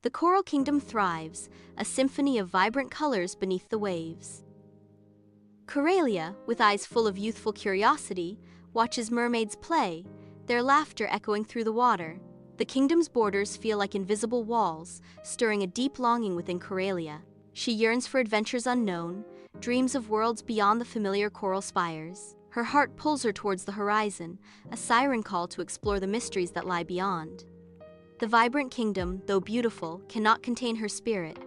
The coral kingdom thrives, a symphony of vibrant colors beneath the waves. Coralia, with eyes full of youthful curiosity, watches mermaids play, their laughter echoing through the water. The kingdom's borders feel like invisible walls, stirring a deep longing within Coralia. She yearns for adventures unknown, dreams of worlds beyond the familiar coral spires. Her heart pulls her towards the horizon, a siren call to explore the mysteries that lie beyond. The vibrant kingdom, though beautiful, cannot contain her spirit.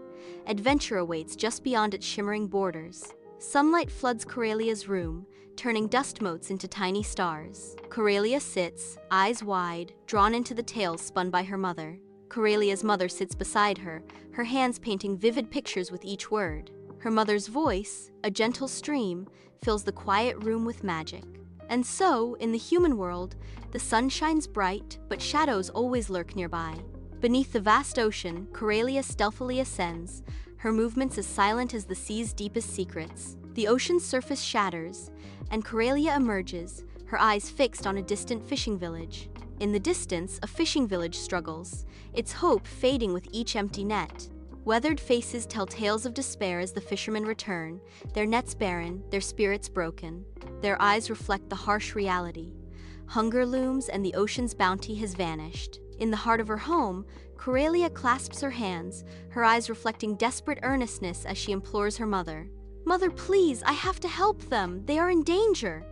Adventure awaits just beyond its shimmering borders. Sunlight floods Coralia's room, turning dust motes into tiny stars. Coralia sits, eyes wide, drawn into the tales spun by her mother. Coralia's mother sits beside her, her hands painting vivid pictures with each word. Her mother's voice, a gentle stream, fills the quiet room with magic. And so, in the human world, the sun shines bright, but shadows always lurk nearby. Beneath the vast ocean, Coralia stealthily ascends, her movements as silent as the sea's deepest secrets. The ocean's surface shatters, and Coralia emerges, her eyes fixed on a distant fishing village. In the distance, a fishing village struggles, its hope fading with each empty net. Weathered faces tell tales of despair as the fishermen return, their nets barren, their spirits broken. Their eyes reflect the harsh reality. Hunger looms and the ocean's bounty has vanished. In the heart of her home, Coralia clasps her hands, her eyes reflecting desperate earnestness as she implores her mother. "Mother, please, I have to help them. They are in danger."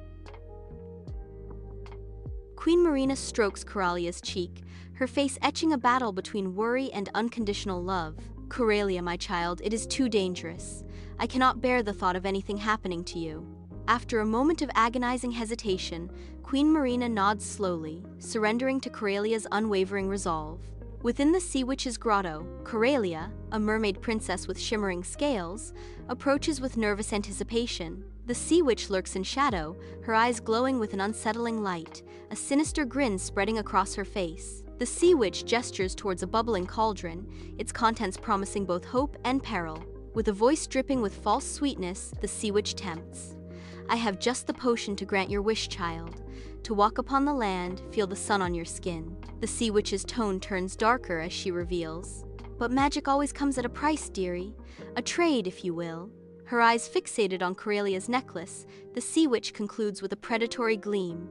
Queen Marina strokes Coralia's cheek, her face etching a battle between worry and unconditional love. "Coralia, my child, it is too dangerous. I cannot bear the thought of anything happening to you." After a moment of agonizing hesitation, Queen Marina nods slowly, surrendering to Coralia's unwavering resolve. Within the sea witch's grotto, Coralia, a mermaid princess with shimmering scales, approaches with nervous anticipation. The sea witch lurks in shadow, her eyes glowing with an unsettling light, a sinister grin spreading across her face. The sea witch gestures towards a bubbling cauldron, its contents promising both hope and peril. With a voice dripping with false sweetness, the sea witch tempts. "I have just the potion to grant your wish, child. To walk upon the land, feel the sun on your skin." The sea witch's tone turns darker as she reveals. "But magic always comes at a price, dearie. A trade, if you will." Her eyes fixated on Coralia's necklace, the sea witch concludes with a predatory gleam.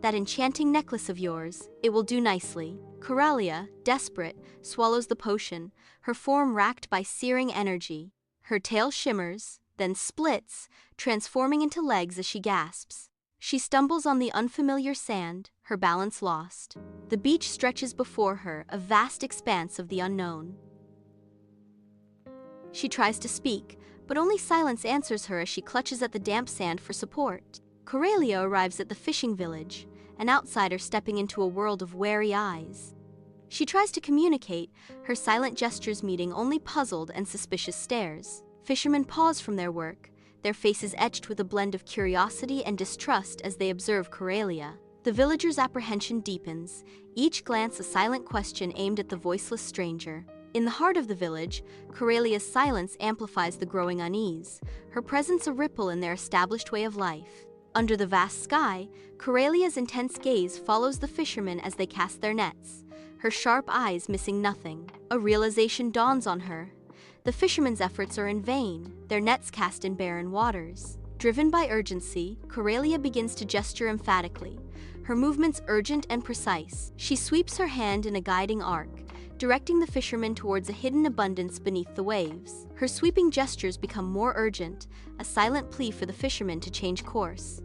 "That enchanting necklace of yours, it will do nicely." Coralia, desperate, swallows the potion, her form racked by searing energy. Her tail shimmers, then splits, transforming into legs as she gasps. She stumbles on the unfamiliar sand, her balance lost. The beach stretches before her, a vast expanse of the unknown. She tries to speak, but only silence answers her as she clutches at the damp sand for support. Coralia arrives at the fishing village, an outsider stepping into a world of wary eyes. She tries to communicate, her silent gestures meeting only puzzled and suspicious stares. Fishermen pause from their work, their faces etched with a blend of curiosity and distrust as they observe Coralia. The villagers' apprehension deepens, each glance a silent question aimed at the voiceless stranger. In the heart of the village, Coralia's silence amplifies the growing unease, her presence a ripple in their established way of life. Under the vast sky, Coralia's intense gaze follows the fishermen as they cast their nets, her sharp eyes missing nothing. A realization dawns on her. The fishermen's efforts are in vain, their nets cast in barren waters. Driven by urgency, Coralia begins to gesture emphatically, her movements urgent and precise. She sweeps her hand in a guiding arc, directing the fishermen towards a hidden abundance beneath the waves. Her sweeping gestures become more urgent, a silent plea for the fishermen to change course.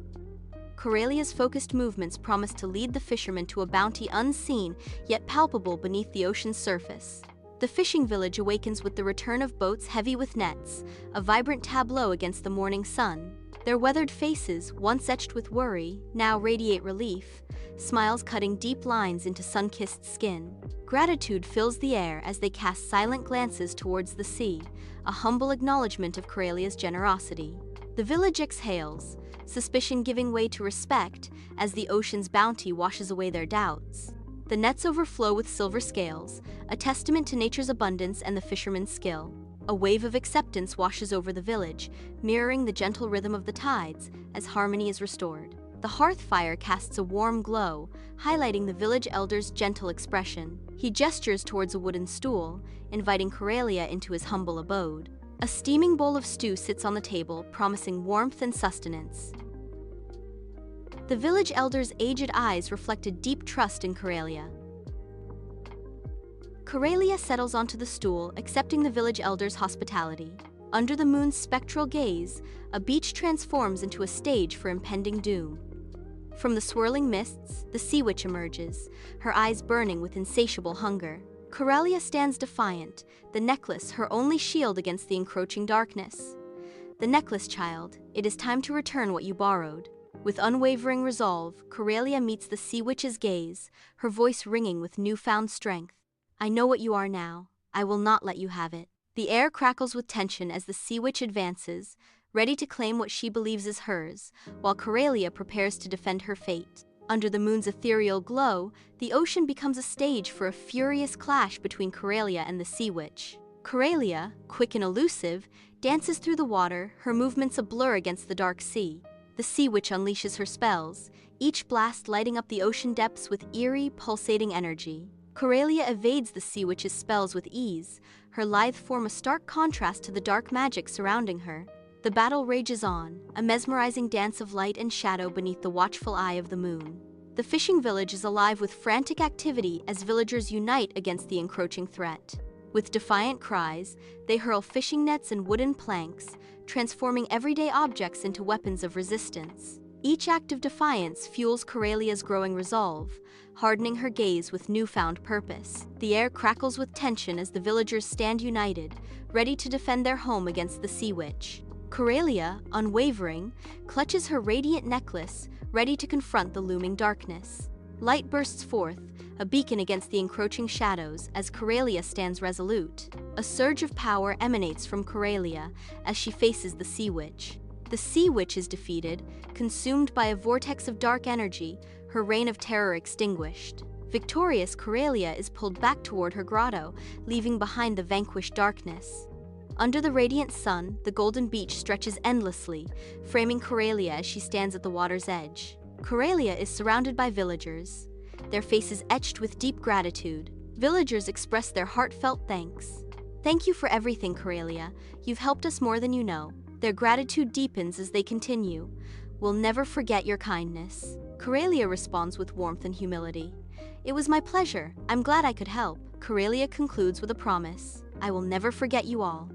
Coralia's focused movements promise to lead the fishermen to a bounty unseen yet palpable beneath the ocean's surface. The fishing village awakens with the return of boats heavy with nets, a vibrant tableau against the morning sun. Their weathered faces, once etched with worry, now radiate relief, smiles cutting deep lines into sun-kissed skin. Gratitude fills the air as they cast silent glances towards the sea, a humble acknowledgement of Coralia's generosity. The village exhales, suspicion giving way to respect as the ocean's bounty washes away their doubts. The nets overflow with silver scales, a testament to nature's abundance and the fisherman's skill. A wave of acceptance washes over the village, mirroring the gentle rhythm of the tides as harmony is restored. The hearth fire casts a warm glow, highlighting the village elder's gentle expression. He gestures towards a wooden stool, inviting Coralia into his humble abode. A steaming bowl of stew sits on the table, promising warmth and sustenance. The village elder's aged eyes reflected deep trust in Coralia. Coralia settles onto the stool, accepting the village elder's hospitality. Under the moon's spectral gaze, a beach transforms into a stage for impending doom. From the swirling mists, the sea witch emerges, her eyes burning with insatiable hunger. Coralia stands defiant, the necklace her only shield against the encroaching darkness. The necklace, child, it is time to return what you borrowed. With unwavering resolve, Coralia meets the sea witch's gaze, her voice ringing with newfound strength. I know what you are now. I will not let you have it. The air crackles with tension as the sea witch advances, ready to claim what she believes is hers, while Coralia prepares to defend her fate. Under the moon's ethereal glow, the ocean becomes a stage for a furious clash between Coralia and the sea witch. Coralia, quick and elusive, dances through the water, her movements a blur against the dark sea. The sea witch unleashes her spells, each blast lighting up the ocean depths with eerie, pulsating energy. Coralia evades the sea witch's spells with ease, her lithe form a stark contrast to the dark magic surrounding her. The battle rages on, a mesmerizing dance of light and shadow beneath the watchful eye of the moon. The fishing village is alive with frantic activity as villagers unite against the encroaching threat. With defiant cries, they hurl fishing nets and wooden planks, transforming everyday objects into weapons of resistance. Each act of defiance fuels Coralia's growing resolve, hardening her gaze with newfound purpose. The air crackles with tension as the villagers stand united, ready to defend their home against the sea witch. Coralia, unwavering, clutches her radiant necklace, ready to confront the looming darkness. Light bursts forth, a beacon against the encroaching shadows as Coralia stands resolute. A surge of power emanates from Coralia as she faces the sea witch. The sea witch is defeated, consumed by a vortex of dark energy, her reign of terror extinguished. Victorious, Coralia is pulled back toward her grotto, leaving behind the vanquished darkness. Under the radiant sun, the golden beach stretches endlessly, framing Coralia as she stands at the water's edge. Coralia is surrounded by villagers, their faces etched with deep gratitude. Villagers express their heartfelt thanks. Thank you for everything, Coralia. You've helped us more than you know. Their gratitude deepens as they continue. We'll never forget your kindness. Coralia responds with warmth and humility. It was my pleasure. I'm glad I could help. Coralia concludes with a promise. I will never forget you all.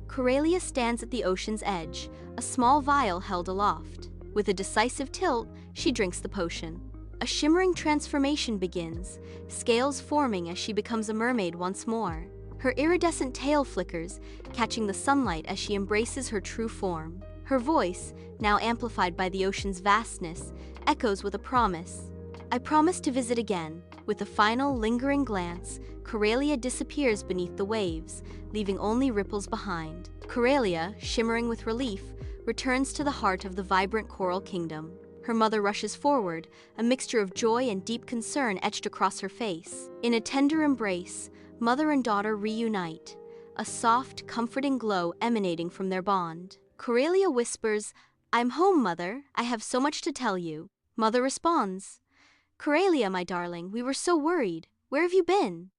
Coralia stands at the ocean's edge, a small vial held aloft. With a decisive tilt, she drinks the potion. A shimmering transformation begins, scales forming as she becomes a mermaid once more. Her iridescent tail flickers, catching the sunlight as she embraces her true form. Her voice, now amplified by the ocean's vastness, echoes with a promise. I promise to visit again. With a final, lingering glance, Coralia disappears beneath the waves, leaving only ripples behind. Coralia, shimmering with relief, returns to the heart of the vibrant coral kingdom. Her mother rushes forward, a mixture of joy and deep concern etched across her face. In a tender embrace, mother and daughter reunite, a soft, comforting glow emanating from their bond. Coralia whispers, I'm home, Mother. I have so much to tell you. Mother responds, Coralia, my darling, we were so worried. Where have you been?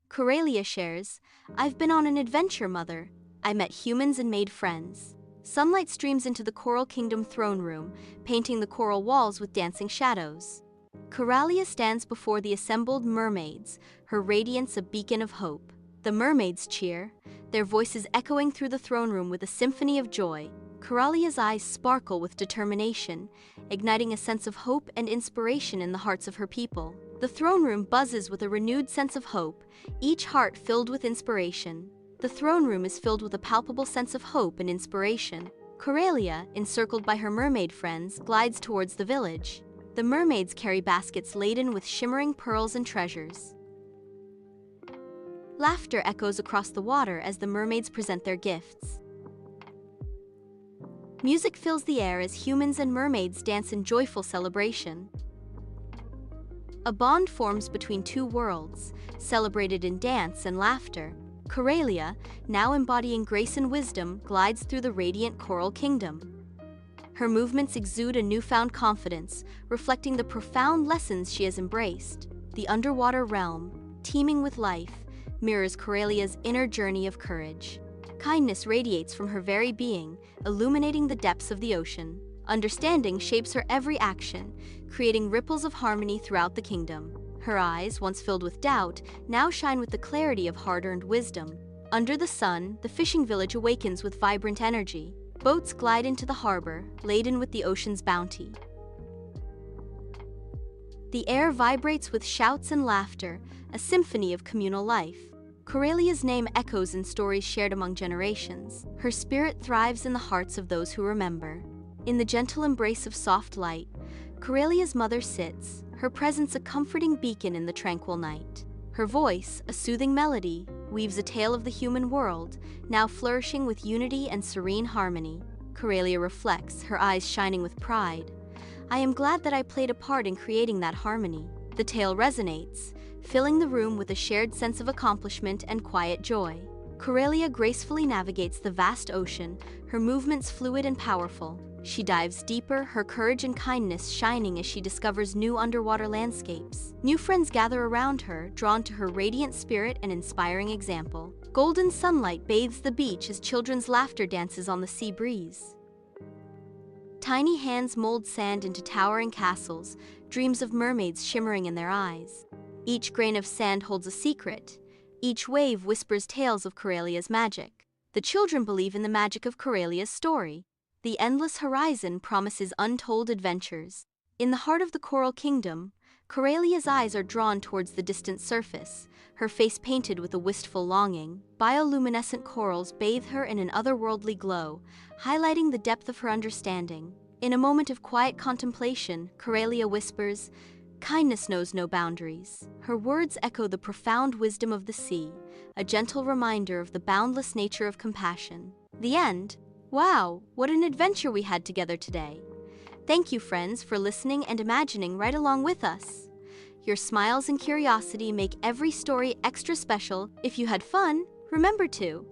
Coralia shares, I've been on an adventure, Mother. I met humans and made friends. Sunlight streams into the Coral Kingdom throne room, painting the coral walls with dancing shadows. Coralia stands before the assembled mermaids, her radiance a beacon of hope. The mermaids cheer, their voices echoing through the throne room with a symphony of joy. Coralia's eyes sparkle with determination, igniting a sense of hope and inspiration in the hearts of her people. The throne room buzzes with a renewed sense of hope, each heart filled with inspiration. The throne room is filled with a palpable sense of hope and inspiration. Coralia, encircled by her mermaid friends, glides towards the village. The mermaids carry baskets laden with shimmering pearls and treasures. Laughter echoes across the water as the mermaids present their gifts. Music fills the air as humans and mermaids dance in joyful celebration. A bond forms between two worlds, celebrated in dance and laughter. Coralia, now embodying grace and wisdom, glides through the radiant coral kingdom. Her movements exude a newfound confidence, reflecting the profound lessons she has embraced. The underwater realm, teeming with life, mirrors Coralia's inner journey of courage. Kindness radiates from her very being, illuminating the depths of the ocean. Understanding shapes her every action, creating ripples of harmony throughout the kingdom. Her eyes, once filled with doubt, now shine with the clarity of hard-earned wisdom. Under the sun, the fishing village awakens with vibrant energy. Boats glide into the harbor, laden with the ocean's bounty. The air vibrates with shouts and laughter, a symphony of communal life. Coralia's name echoes in stories shared among generations. Her spirit thrives in the hearts of those who remember. In the gentle embrace of soft light, Coralia's mother sits, her presence a comforting beacon in the tranquil night. Her voice, a soothing melody, weaves a tale of the human world, now flourishing with unity and serene harmony. Coralia reflects, her eyes shining with pride. I am glad that I played a part in creating that harmony. The tale resonates, filling the room with a shared sense of accomplishment and quiet joy. Coralia gracefully navigates the vast ocean, her movements fluid and powerful. She dives deeper, her courage and kindness shining as she discovers new underwater landscapes. New friends gather around her, drawn to her radiant spirit and inspiring example. Golden sunlight bathes the beach as children's laughter dances on the sea breeze. Tiny hands mold sand into towering castles, dreams of mermaids shimmering in their eyes. Each grain of sand holds a secret. Each wave whispers tales of Coralia's magic. The children believe in the magic of Coralia's story. The endless horizon promises untold adventures. In the heart of the Coral Kingdom, Coralia's eyes are drawn towards the distant surface, her face painted with a wistful longing. Bioluminescent corals bathe her in an otherworldly glow, highlighting the depth of her understanding. In a moment of quiet contemplation, Coralia whispers, "Kindness knows no boundaries." Her words echo the profound wisdom of the sea, a gentle reminder of the boundless nature of compassion. The end. Wow, what an adventure we had together today. Thank you, friends, for listening and imagining right along with us. Your smiles and curiosity make every story extra special. If you had fun, remember to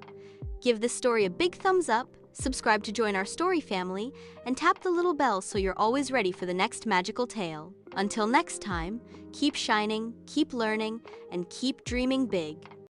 give this story a big thumbs up, subscribe to join our story family, and tap the little bell so you're always ready for the next magical tale. Until next time, keep shining, keep learning, and keep dreaming big.